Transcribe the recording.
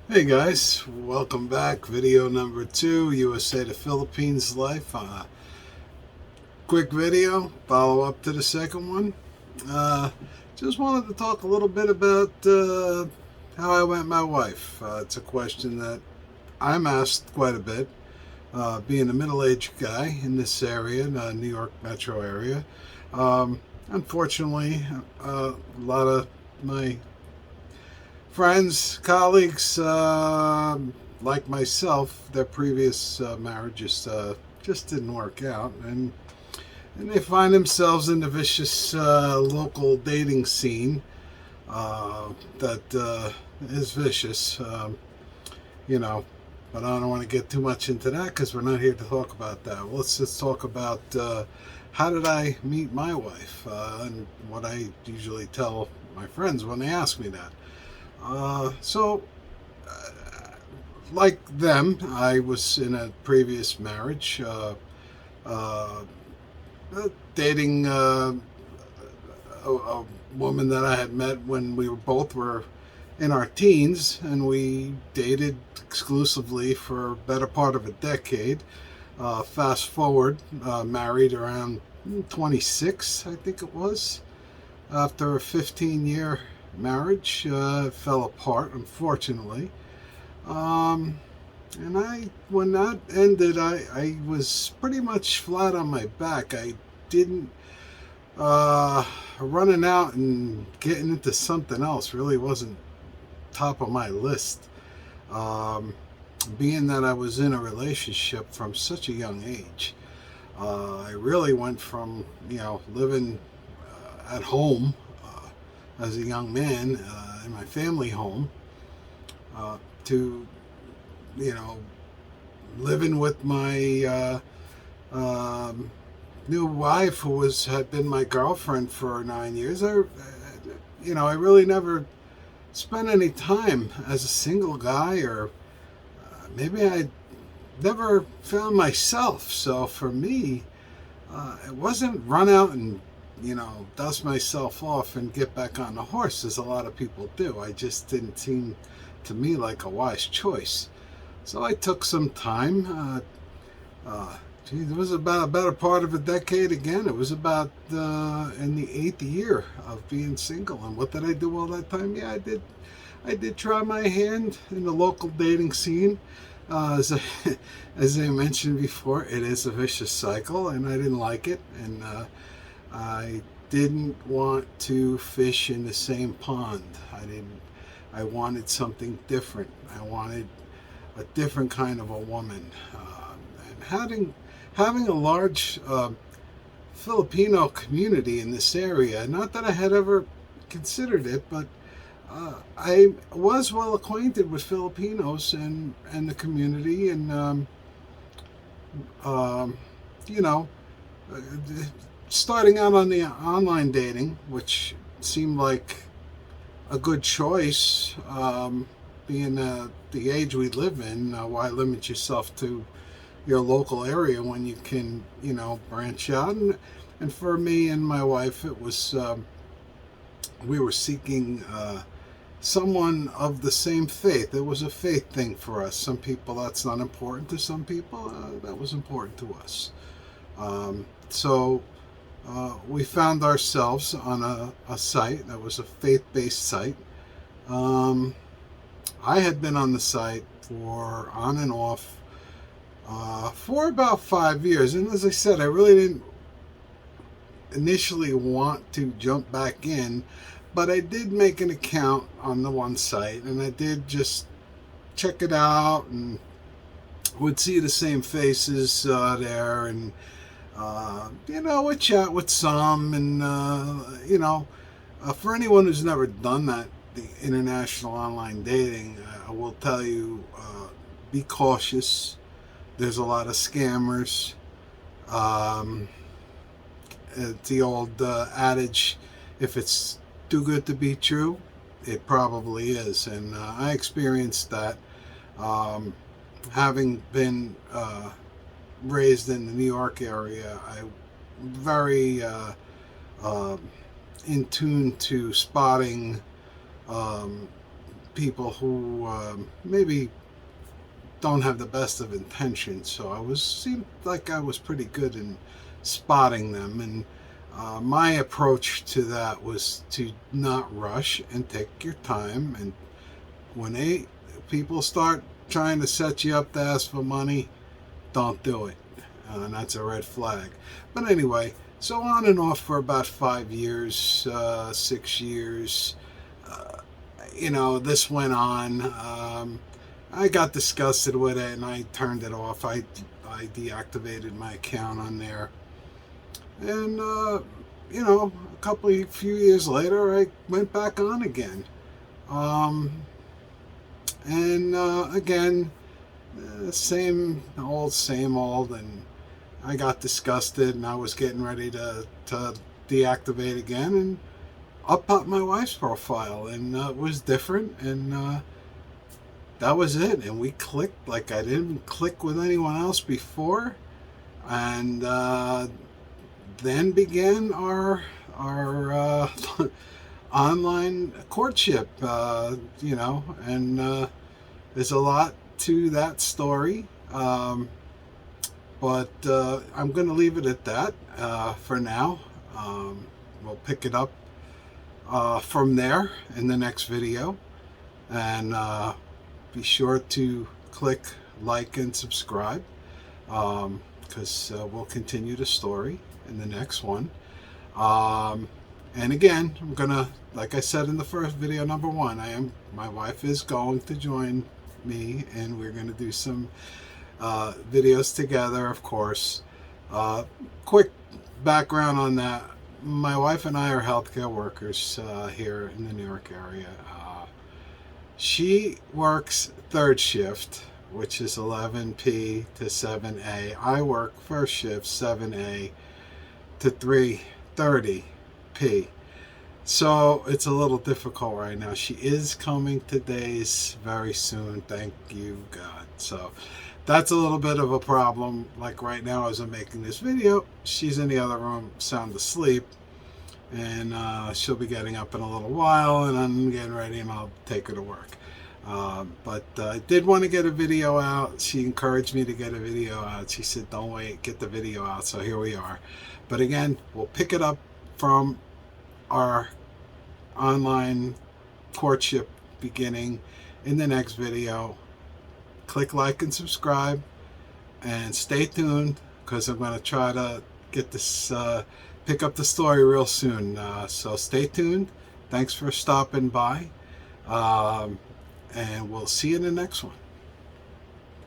Hey guys, welcome back. Video number 2, USA to Philippines Life. Quick video, follow up to the second one. Uh, just wanted to talk a little bit about how I met my wife. It's a question that I'm asked quite a bit, being a middle-aged guy in this area, in the New York metro area. Unfortunately, a lot of my friends, colleagues, like myself, their previous marriages just didn't work out, and they find themselves in the vicious local dating scene that is vicious, you know. But I don't want to get too much into that because we're not here to talk about that. Well, let's just talk about how did I meet my wife, and what I usually tell my friends when they ask me that. So, like them, I was in a previous marriage, uh, dating a woman that I had met when we were in our teens, and we dated exclusively for a better part of a decade. Fast forward, married around 26, I think it was. After a 15-year marriage, fell apart, unfortunately. Um, and when that ended, I was pretty much flat on my back. I didn't, uh, running out and getting into something else really wasn't top of my list. Um, Being that I was in a relationship from such a young age, I really went from, living at home as a young man in my family home to, you know, living with my new wife, who had been my girlfriend for 9 years. I really never spent any time as a single guy, or maybe I never found myself. So for me, it wasn't run out and dust myself off and get back on the horse as a lot of people do. I just didn't seem to me like a wise choice. So I took some time. It was about a better part of a decade again. It was about in the eighth year of being single. And what did I do all that time? Yeah, I did. I did try my hand in the local dating scene. As I mentioned before, it is a vicious cycle, and I didn't like it. And I didn't want to fish in the same pond. I didn't. I wanted something different. I wanted a different kind of a woman. And having a large Filipino community in this area. Not that I had ever considered it, but I was well acquainted with Filipinos and the community, and um, you know, uh, starting out on the online dating, which seemed like a good choice, being the age we live in. Why limit yourself to your local area when you can, branch out? And for me and my wife, it was we were seeking someone of the same faith. It was a faith thing for us. Some people that's not important to some people. That was important to us. So we found ourselves on a site that was a faith-based site. Um, I had been on the site for on and off for about 5 years, and as I said, I really didn't initially want to jump back in, but I did make an account on the one site, and I did just check it out and would see the same faces there, and would chat with some, and for anyone who's never done that, the international online dating, I will tell you, be cautious. There's a lot of scammers. Um, it's the old adage, if it's too good to be true, it probably is. And I experienced that, um, having been raised in the New York area. I very um, in tune to spotting um, people who maybe don't have the best of intentions. So seemed like I was pretty good in spotting them, and my approach to that was to not rush and take your time. And when people start trying to set you up to ask for money, don't do it, and that's a red flag. But anyway, so on and off for about 5 years, 6 years. This went on. I got disgusted with it and I turned it off. I deactivated my account on there. And, a few years later, I went back on again. Again, same old. And I got disgusted and I was getting ready to deactivate again. And up popped my wife's profile, and it was different, and that was it. And we clicked like I didn't click with anyone else before, and then began our online courtship. And there's a lot to that story, but I'm going to leave it at that for now. We'll pick it up from there in the next video, and be sure to click like and subscribe, because we'll continue the story in the next one. And again, I'm gonna, like I said in the first video, number one, my wife is going to join me, and we're going to do some videos together, of course. Quick background on that: my wife and I are healthcare workers here in the New York area. She works third shift, which is 11 p to 7 a. I work first shift, 7 a to 3:30 p. So it's a little difficult right now. She is coming to days very soon, thank you God. So that's a little bit of a problem. Like right now, as I'm making this video, she's in the other room sound asleep, and she'll be getting up in a little while, and I'm getting ready and I'll take her to work. But I did want to get a video out. She encouraged me to get a video out. She said, don't wait, get the video out. So here we are. But again, we'll pick it up from our online courtship beginning in the next video. Click like and subscribe, and stay tuned, because I'm going to try to get this pick up the story real soon. So stay tuned. Thanks for stopping by, and we'll see you in the next one.